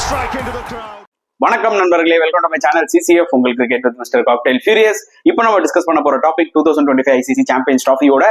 strike into the crowd. வணக்கம் நண்பர்களே, welcome to my channel CCF உங்கள் cricket with mister cocktail furious. இப்போ நம்ம டிஸ்கஸ் பண்ண போற டாபிக் 2025 ஐசிசி சாம்பியன்ஸ் ட்ராஃபியோட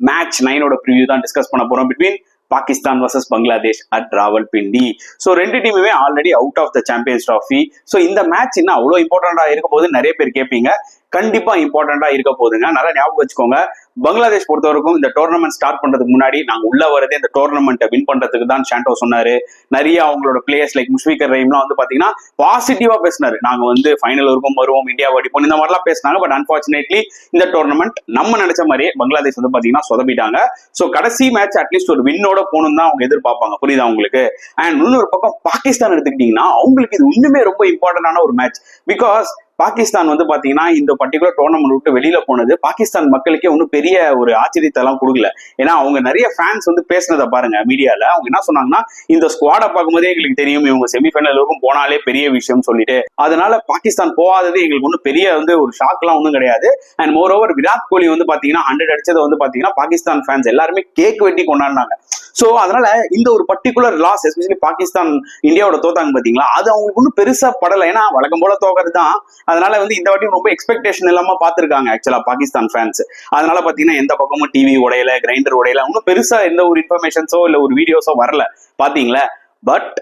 மேட்ச் 9 ப்ரிவியூ தான் டிஸ்கஸ் பண்ண போறோம் between Pakistan versus Bangladesh at Rawalpindi. So ரெண்டு டீமுமே already out of the champions trophy. So இந்த மேட்ச் என்ன அவ்வளோ இம்பார்ட்டண்டா இருக்க போது நிறைய பேர் கேட்பீங்க. கண்டிப்பா இம்பார்ட்டண்டா இருக்க போதுங்க. நல்லா ஞாபகம் வச்சுக்கோங்க, பங்களாதேஷ் பொறுத்தவரைக்கும் இந்த டோர்னமெண்ட் ஸ்டார்ட் பண்றதுக்கு முன்னாடி நாங்க உள்ள வரதே இந்த டோர்னமெண்ட்டை வின் பண்றதுக்கு தான் சாண்டோ சொன்னாரு. நிறைய அவங்களோட பிளேயர்ஸ் லைக் முஷ்ஃபிகர் ரஹீம்லாம் வந்து பாத்தீங்கன்னா பாசிட்டிவா பேசினாரு. நாங்க வந்து ஃபைனல் வரைக்கும் வருவோம், இந்தியா அடிப்போம், இந்த மாதிரிலாம் பேசினாங்க. பட் அன்பார்ச்சுனேட்லி இந்த டோர்னமெண்ட் நம்ம நினைச்ச மாதிரியே பங்களாதேஷ் வந்து பாத்தீங்கன்னா சொதப்பிட்டாங்க. ஸோ கடைசி மேட்ச் அட்லீஸ்ட் ஒரு வின்னோட போகணும் தான் அவங்க எதிர்பார்ப்பாங்க. புரியுதா உங்களுக்கு? அண்ட் இன்னொரு பக்கம் பாகிஸ்தான் எடுத்துக்கிட்டீங்கன்னா அவங்களுக்கு இது இன்னுமே ரொம்ப இம்பார்ட்டன்டான ஒரு மேட்ச். பிகாஸ் பாகிஸ்தான் வந்து பாத்தீங்கன்னா இந்த பர்டிகுலர் டோர்னமெண்ட் விட்டு வெளியில போனது பாகிஸ்தான் மக்களுக்கே ஒன்றும் பெரிய ஒரு ஆச்சரியத்தெல்லாம் கொடுக்கல. ஏன்னா அவங்க நிறைய ஃபேன்ஸ் வந்து பேசினதை பாருங்க மீடியால. அவங்க என்ன சொன்னாங்கன்னா, இந்த ஸ்குவாடை பார்க்கும்போதே எங்களுக்கு தெரியும் இவங்க செமிஃபைனல் வரைக்கும் போனாலே பெரிய விஷயம் சொல்லிட்டு, அதனால பாகிஸ்தான் போகாதது எங்களுக்கு ஒன்றும் பெரிய வந்து ஒரு ஷாக்லாம் ஒன்றும் கிடையாது. And more over Virat Kohli வந்து பாத்தீங்கன்னா 100 அடிச்சதை வந்து பாத்தீங்கன்னா பாகிஸ்தான் ஃபேன்ஸ் எல்லாருமே கேக் வெட்டி கொண்டாடினாங்க. சோ அதனால இந்த ஒரு பர்டிகுலர் லாஸ், எஸ்பெஷலி பாகிஸ்தான் இந்தியாவோட தோத்தாங்க பாத்தீங்களா, அது அவங்களுக்கு ஒன்றும் பெருசா படலை. ஏன்னா வழக்கம் போல தோக்கிறது தான். அதனால வந்து இந்த வாட்டி ரொம்ப எக்ஸ்பெக்டேஷன் இல்லாம பாத்துருக்காங்க ஆக்சுவலா பாகிஸ்தான் ஃபேன்ஸ். அதனால பாத்தீங்கன்னா எந்த பக்கமும் டிவி உடையல, கிரைண்டர் உடையல, ஒன்றும் பெருசா எந்த ஒரு இன்ஃபர்மேஷன்ஸோ இல்ல ஒரு வீடியோஸோ வரல பாத்தீங்களா. பட்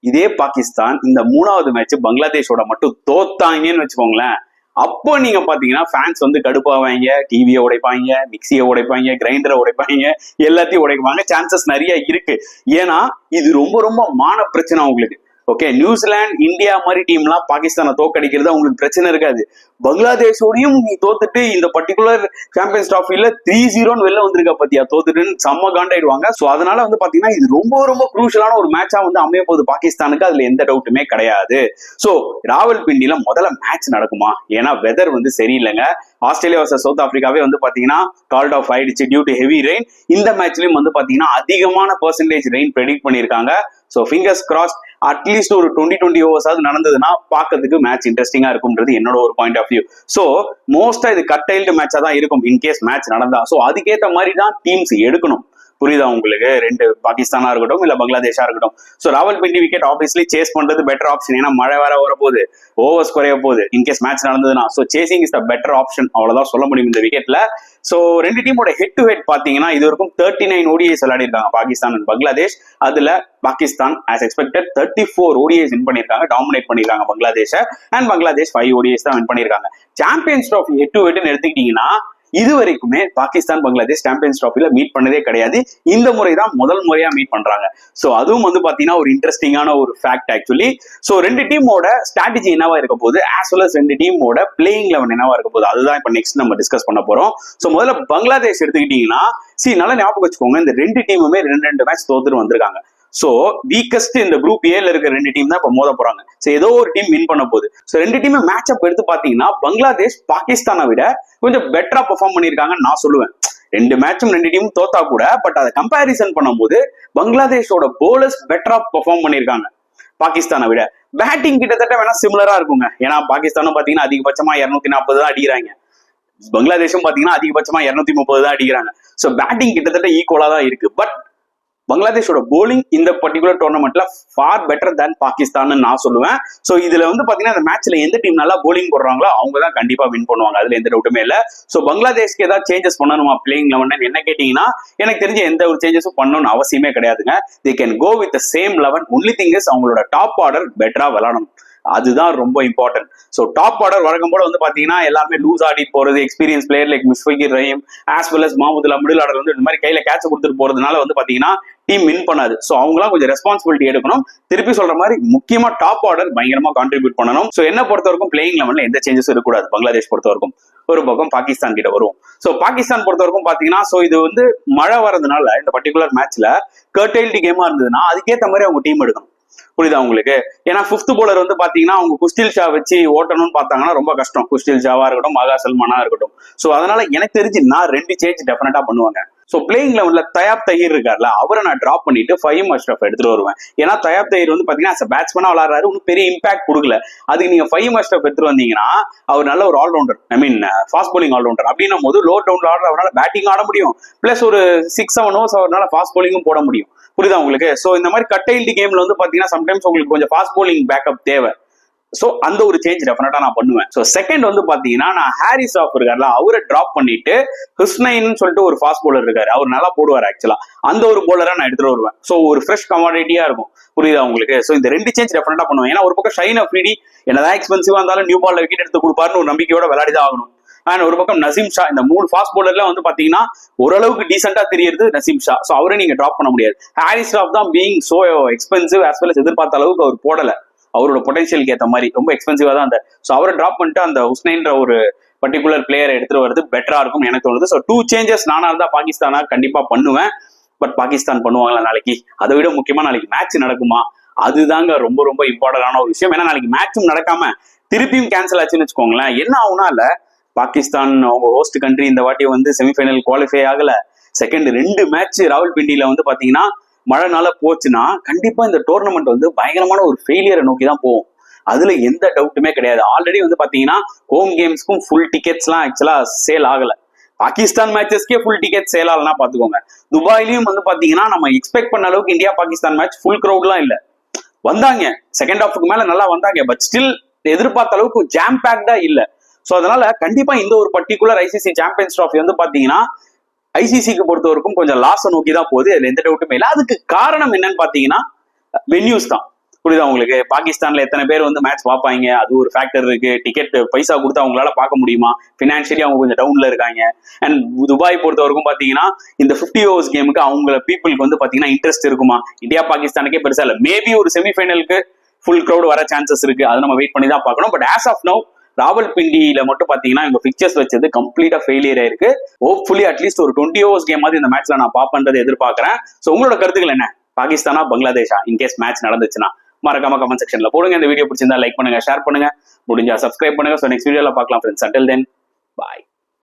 இதே பாகிஸ்தான் இந்த 3வது மேட்ச் பங்களாதேஷோட மட்டும் தோத்தாங்கன்னு வச்சுக்கோங்களேன், அப்போ நீங்க பாத்தீங்கன்னா ஃபேன்ஸ் வந்து கடுப்பாவாங்க, டிவியை உடைப்பாங்க, மிக்சியை உடைப்பாங்க, கிரைண்டரை உடைப்பாங்க, எல்லாத்தையும் உடைப்பாங்க. சான்சஸ் நிறைய இருக்கு. ஏன்னா இது ரொம்ப ரொம்ப மான பிரச்சனை உங்களுக்கு. ஓகே, நியூசிலாந்து இந்தியா மாதிரி டீம்லாம் பாகிஸ்தானை தோக்கடிக்கிறது அவங்களுக்கு பிரச்சனை இருக்காது. பங்களாதேஷோடையும் நீ தோத்துட்டு இந்த பர்டிகுலர் சாம்பியன்ஸ் ட்ராஃபில 3-0 வெளில வந்திருக்க பத்தியா, தோத்துட்டுன்னு செம்ம காண்டாயிடுவாங்க. ஸோ அதனால வந்து பாத்தீங்கன்னா இது ரொம்ப ரொம்ப குரூஷியலான ஒரு மேட்சா வந்து அமைய போகுது பாகிஸ்தானுக்கு. அதுல எந்த டவுட்டுமே கிடையாது. ஸோ ராவல்பிண்டியில முதல்ல மேட்ச் நடக்குமா? ஏன்னா வெதர் வந்து சரியில்லைங்க. ஆஸ்திரேலியா வர்சஸ் சவுத் ஆப்பிரிக்காவே வந்து பாத்தீங்கன்னா கால்ட் ஆஃப் ஆயிடுச்சு டியூ டு ஹெவி ரெயின். இந்த மேட்ச்லயும் வந்து பாத்தீங்கன்னா அதிகமான பெர்சன்டேஜ் ரெயின் ப்ரெடிக்ட் பண்ணியிருக்காங்க. ஸோ ஃபிங்கர்ஸ் கிராஸ்ட் அட்லீஸ்ட் ஒரு 20 ஓவர்ஸாவது நடந்ததுன்னா பார்க்கறதுக்கு மேட்ச் இன்ட்ரெஸ்டிங்கா இருக்கும்ன்றது என்னோட ஒரு பாயிண்ட் ஆஃப் வியூ. ஸோ மோஸ்டா இது கட்டைல்டு மேட்சா தான் இருக்கும் இன்கேஸ் மேட்ச் நடந்தா. ஸோ அதுக்கேற்ற மாதிரி தான் டீம்ஸ் எடுக்கணும். புரியுதா உங்களுக்கு? ரெண்டு பாகிஸ்தானா இருக்கட்டும் இல்ல பங்களாதேஷா இருக்கட்டும். So Rawalpindi wicket obviously chase பண்றது பெட்டர் ஆப்ஷன். ஏன்னா மழை வேற வர போகுது, ஓவர்ஸ் குறைய போகுது இன்கேஸ் மேட்ச் நடந்ததுன்னா. So chasing is the better option, அவ்வளவுதான் சொல்ல முடியும் இந்த விக்கெட்ல. ஸோ ரெண்டு டீமோட ஹெட் டு ஹெட் பாத்தீங்கன்னா இது வரைக்கும் 39 ODIs விளையாடி இருக்காங்க பாகிஸ்தான் அண்ட் பங்களாதேஷ். அதுல Pakistan as expected 34 ODIs win பண்ணிருக்காங்க, டாமினேட் பண்ணிருக்காங்க பங்களாதேஷ. அண்ட் பங்களாதேஷ் 5 ODIs தான் வின் பண்ணிருக்காங்க. சாம்பியன்ஸ் ட்ராஃபி ஹெட் டு ஹெட்னு எடுத்துக்கிட்டீங்கன்னா இது வரைக்குமே பாகிஸ்தான் பங்களாதேஷ் சாம்பியன்ஸ் ட்ராஃபில மீட் பண்ணதே கிடையாது. இந்த முறை தான் முதல் முறையா மீட் பண்றாங்க. சோ அதுவும் வந்து பாத்தீங்கன்னா ஒரு இன்ட்ரெஸ்டிங்கான ஒரு ஃபேக்ட் ஆக்சுவலி. சோ ரெண்டு டீமோட ஸ்ட்ராட்டஜி என்னவா இருக்க போகுது, ஆஸ் வெல் அஸ் ரெண்டு டீமோட பிளேயிங் லெவன் என்னவா இருக்க போகுது, அதுதான் இப்ப நெக்ஸ்ட் நம்ம டிஸ்கஸ் பண்ண போறோம். சோ முதல்ல பங்களாதேஷ் எடுத்துக்கிட்டீங்கன்னா நல்லா ஞாபகம் வச்சுக்கோங்க, இந்த ரெண்டு டீமுமே ரெண்டு மேட்ச் தோத்துட்டு வந்திருக்காங்க. சோ வீக்கஸ்ட் இந்த குரூப் ஏல இருக்க ரெண்டு டீம் தான் இப்ப மோத போறாங்க. சோ ஏதோ ஒரு டீம் வின் பண்ண போகுது. சோ ரெண்டு டீம் மேட்ச் அப் எடுத்து பாத்தீங்கன்னா பங்களாதேஷ் பாகிஸ்தானை விட கொஞ்சம் பெட்டரா பெர்ஃபார்ம் பண்ணிருக்காங்கன்னு நான் சொல்லுவேன். ரெண்டு மேட்சும் ரெண்டு டீமும் தோத்தா கூட பட் அதை கம்பேரிசன் பண்ணும்போது பங்களாதேஷோட போலர்ஸ் பெட்டரா பெர்ஃபார்ம் பண்ணிருக்காங்க பாகிஸ்தானை விட. பேட்டிங் கிட்டத்தட்ட வேணா சிமிலரா இருக்குங்க. ஏன்னா பாகிஸ்தானும் பாத்தீங்கன்னா அதிகபட்சமா 240 தான் அடிக்கிறாங்க, பங்களாதேஷும் பாத்தீங்கன்னா அதிகபட்சமா 230 தான் அடிக்கிறாங்க. சோ பேட்டிங் கிட்டத்தட்ட ஈக்குவலா தான் இருக்கு. பட் பங்களாதேஷோட போலிங் இந்த பர்டிகுலர் டோர்னமெண்ட்ல ஃபார் பெட்டர் தேன் பாகிஸ்தான் நான் சொல்லுவேன். சோ இதுல வந்து பாத்தீங்கன்னா இந்த மேட்ச்ல எந்த டீம் நல்லா போலிங் போடுறாங்களோ அவங்க தான் கண்டிப்பா வின் பண்ணுவாங்க, அதுல எந்த டவுட்டுமே இல்ல. சோ பங்களாதேஷ்க்கு ஏதாவது சேஞ்சஸ் பண்ணணுமா பிளேயிங் லெவன் என்ன கேட்டீங்கன்னா எனக்கு தெரிஞ்ச எந்த ஒரு சேஞ்சஸும் பண்ணணும்னு அவசியமே கிடையாதுங்க. they can go with the same 11. only thing is அவங்களோட டாப் ஆர்டர் பெட்டரா விளையாடணும், அதுதான் ரொம்ப இம்பார்ட்டன்ட். ஸோ டாப் ஆர்டர் வழக்கம் போல வந்து பாத்தீங்கன்னா எல்லாருமே லூஸ் ஆடி போறது, experience player like Mushfiqur Rahim as well as Mahmudullah middle order வந்து இந்த மாதிரி கையில கேட்ச் கொடுத்துட்டு போறதுனால வந்து பாத்தீங்கன்னா டீம் வின் பண்ணாது. ஸோ அவங்களாம் கொஞ்சம் ரெஸ்பான்சிபிலிட்டி எடுக்கணும். திருப்பி சொல்ற மாதிரி முக்கியமா டாப் ஆர்டர் பயங்கரமா கான்ட்ரிபியூட் பண்ணணும். ஸோ என்ன பொறுத்த வரைக்கும் பிளேயிங் லெவன்ல எந்த சேஞ்சஸும் இருக்கக்கூடாது பங்களாதேஷ் பொறுத்த வரைக்கும். ஒரு பக்கம் பாகிஸ்தான் கிட்ட வருவோம். ஸோ பாகிஸ்தான் பொறுத்த வரைக்கும் பாத்தீங்கன்னா ஸோ இது வந்து மழை வரதுனால இந்த பர்டிகுலர் மேட்ச்ல கர்டைல்டு கேமா இருந்ததுன்னா அதுக்கேற்ற மாதிரி அவங்க டீம் எடுக்கணும். புரியுதா உங்களுக்கு? ஏன்னா 5th bowler வந்து பாத்தீங்கன்னா அவங்க குஸ்டில் ஷா வச்சு ஓட்டணும்னு பார்த்தாங்கன்னா ரொம்ப கஷ்டம். குஸ்டில் ஷாவா இருக்கட்டும், மகா சல்மானா இருக்கட்டும். சோ அதனால எனக்கு தெரிஞ்சு நான் 2 சேஞ்ச் டெஃபினட்டா பண்ணுவாங்க. ஸோ பிளேயிங் லெவன்ல தயாப் தஹீர் இருக்கார்ல, அவரை நான் டிராப் பண்ணிட்டு ஃபஹீம் அஷ்ரஃப் எடுத்துட்டு வருவேன். ஏன்னா தயாப் தஹீர் வந்து பாத்தீங்கன்னா பேட்ஸ்மேனா விளாடுறாரு, ஒன்றும் பெரிய இம்பாக்ட் கொடுக்கல. அதுக்கு நீங்க ஃபஹீம் அஷ்ரஃப் எடுத்துட்டு வந்தீங்கன்னா அவர் நல்ல ஒரு ஆல்ரவுண்டர், ஐ மீன் ஃபாஸ்ட் பவுலிங் ஆல்ரவுண்டர். அப்படின்னும் போது லோ டவுன்ல ஆடுற அவரால் பேட்டிங் ஆட முடியும், பிளஸ் ஒரு 6-7 ஓவர்ஸ் அவரால் ஃபாஸ்ட் பவுலிங்கும் போட முடியும். புரியுதா உங்களுக்கு? ஸோ இந்த மாதிரி கட்டைல்டு கேம்ல வந்து பாத்தீங்கன்னா சம்டைம்ஸ் உங்களுக்கு கொஞ்சம் ஃபாஸ்ட் பவுலிங் பேக்கப் தேவை. சோ அந்த ஒரு சேஞ்ச் டெஃபினட்டா நான் பண்ணுவேன். சோ செகண்ட் வந்து பாத்தீங்கன்னா நான் ஹாரிஸ் ஆஃப் இருக்காருல, அவரை டிராப் பண்ணிட்டு ஹுஸ்னைன் சொல்லிட்டு ஒரு ஃபாஸ்ட் பவுலர் இருக்காரு, அவர் நல்லா போடுவார் ஆக்சுவலா. அந்த ஒரு பவுலரா நான் எடுத்துட்டு வருவேன். சோ ஒரு ஃப்ரெஷ் கமாடிட்டியா இருக்கும். புரியுதா உங்களுக்கு? சோ இந்த 2 சேஞ்ச் டெஃபினட்டா பண்ணுவேன். ஏன்னா ஒரு பக்கம் ஷைன் அஃப்ரிடி என்னதான் எக்ஸ்பென்சிவா இருந்தாலும் நியூ பால்ல விக்கெட் எடுத்து கொடுப்பாருன்னு ஒரு நம்பிக்கையோட விளையாடிதான் ஆகணும். அண்ட் ஒரு பக்கம் நசீம் ஷா, இந்த 3 ஃபாஸ்ட் பவுலர்ல வந்து பாத்தீங்கன்னா ஓரளவுக்கு டீசென்டா தெரியுது நசீம் ஷா. சோ அவரை நீங்க டிராப் பண்ண முடியாது. ஹாரிஸ் ஆஃப் தான் being so expensive as well எதிர்பார்த்த அளவுக்கு அவர் போடல. அவரோட பொட்டன்ஷியலுக்கு ஏற்ற மாதிரி ரொம்ப எக்ஸ்பென்சிவா தான் அந்த. ஸோ அவரை டிராப் பண்ணிட்டு அந்த ஹுஸ்னைன்ற ஒரு பர்டிகுலர் பிளேயரை எடுத்துட்டு வருது பெட்டரா இருக்கும் எனக்கு தோணுது. ஸோ 2 சேஞ்சஸ் நானா இருந்தா பாகிஸ்தானா கண்டிப்பா பண்ணுவேன். பட் பாகிஸ்தான் பண்ணுவாங்களா நாளைக்கு? அதை விட முக்கியமா நாளைக்கு மேட்ச் நடக்குமா? அதுதாங்க ரொம்ப ரொம்ப இம்பார்ட்டன்டான ஒரு விஷயம். ஏன்னா நாளைக்கு மேட்சும் நடக்காம திருப்பியும் கேன்சல் ஆச்சுன்னு வச்சுக்கோங்களேன், என்ன ஆகுனா இல்ல, பாகிஸ்தான் அவங்க ஹோஸ்ட் கண்ட்ரி இந்த வாட்டி வந்து செமிஃபைனல் குவாலிஃபை ஆகல. செகண்ட் 2 மேட்ச் ராவல்பிண்டியில வந்து பாத்தீங்கன்னா மழைனால போச்சுன்னா கண்டிப்பா இந்த டோர்னமெண்ட் வந்து பயங்கரமான ஒரு ஃபெயிலியரை நோக்கி தான் போகும். அதுல எந்த டவுட்டுமே கிடையாது. ஆல்ரெடி வந்து பாத்தீங்கன்னா ஹோம் கேம்ஸ்க்கும் ஃபுல் டிக்கெட்ஸ் எல்லாம் ஆக்சுவலா சேல் ஆகல. பாகிஸ்தான் மேட்சஸ்க்கே ஃபுல் டிக்கெட் சேல் ஆகலன்னா பாத்துக்கோங்க. துபாயிலையும் வந்து பாத்தீங்கன்னா நம்ம எக்ஸ்பெக்ட் பண்ண அளவுக்கு இந்தியா பாகிஸ்தான் மேட்ச் ஃபுல் கிரௌட்லாம் இல்ல. வந்தாங்க செகண்ட் ஹாஃப்க்கு மேல நல்லா வந்தாங்க, பட் ஸ்டில் எதிர்பார்த்த அளவுக்கு ஜாம் பேக்டா இல்ல. சோ அதனால கண்டிப்பா இந்த ஒரு பர்டிகுலர் ஐசிசி சாம்பியன்ஸ் ட்ராஃபி வந்து பாத்தீங்கன்னா ஐசிசிக்கு பொறுத்தவரைக்கும் கொஞ்சம் லாஸை நோக்கி தான் போகுது, அதுல எந்த டவுட்டுமே இல்லை. அதுக்கு காரணம் என்னன்னு பாத்தீங்கன்னா வென்யூஸ் தான். புரியுதா உங்களுக்கு? பாகிஸ்தான்ல எத்தனை பேர் வந்து மேட்ச் பார்ப்பாங்க, அது ஒரு ஃபேக்டர் இருக்கு. டிக்கெட் பைசா கொடுத்து அவங்களால பார்க்க முடியுமா? பினான்சியலி அவங்க கொஞ்சம் டவுன்ல இருக்காங்க. அண்ட் துபாய் பொறுத்தவரைக்கும் பாத்தீங்கன்னா இந்த 50 ஓவர்ஸ் கேமுக்கு அவங்க பீப்புளுக்கு வந்து பாத்தீங்கன்னா இன்ட்ரெஸ்ட் இருக்குமா? இந்தியா பாகிஸ்தானுக்கே பெருசா இல்லை. மேபி ஒரு செமிஃபைனலுக்கு ஃபுல் கிரௌட் வர சான்சஸ் இருக்கு, அதை நம்ம வெயிட் பண்ணி தான் பார்க்கணும். பட் ஆஸ் ஆஃப் நவ் ராவல்பிண்டியில மட்டும் பாத்தீங்கன்னா இவங்க பிக்சர்ஸ் வச்சது கம்ப்ளீட்டா ஃபெயிலியர் ஆயிருக்கு. ஹோப்ஃபுல்லி அட்லீஸ்ட் ஒரு 20 ஓவர்ஸ் கேம் மாதிரி இந்த மேட்ச்ல நான் பாப்பேன்றதை எதிர்பார்க்கிறேன். சோ உங்களோட கருத்துக்கள் என்ன? பாகிஸ்தானா பங்களாதேஷா இன்கேஸ் மேட்ச் நடந்துச்சுன்னா மறக்காம கமெண்ட் செக்ஷன்ல போடுங்க. இந்த வீடியோ பிடிச்சிருந்தா லைக் பண்ணுங்க, ஷேர் பண்ணுங்க, முடிஞ்சா சப்ஸ்கிரைப் பண்ணுங்க. சோ நெக்ஸ்ட் வீடியோல பார்க்கலாம் ஃப்ரெண்ட்ஸ். அன்டில் தென் பாய்.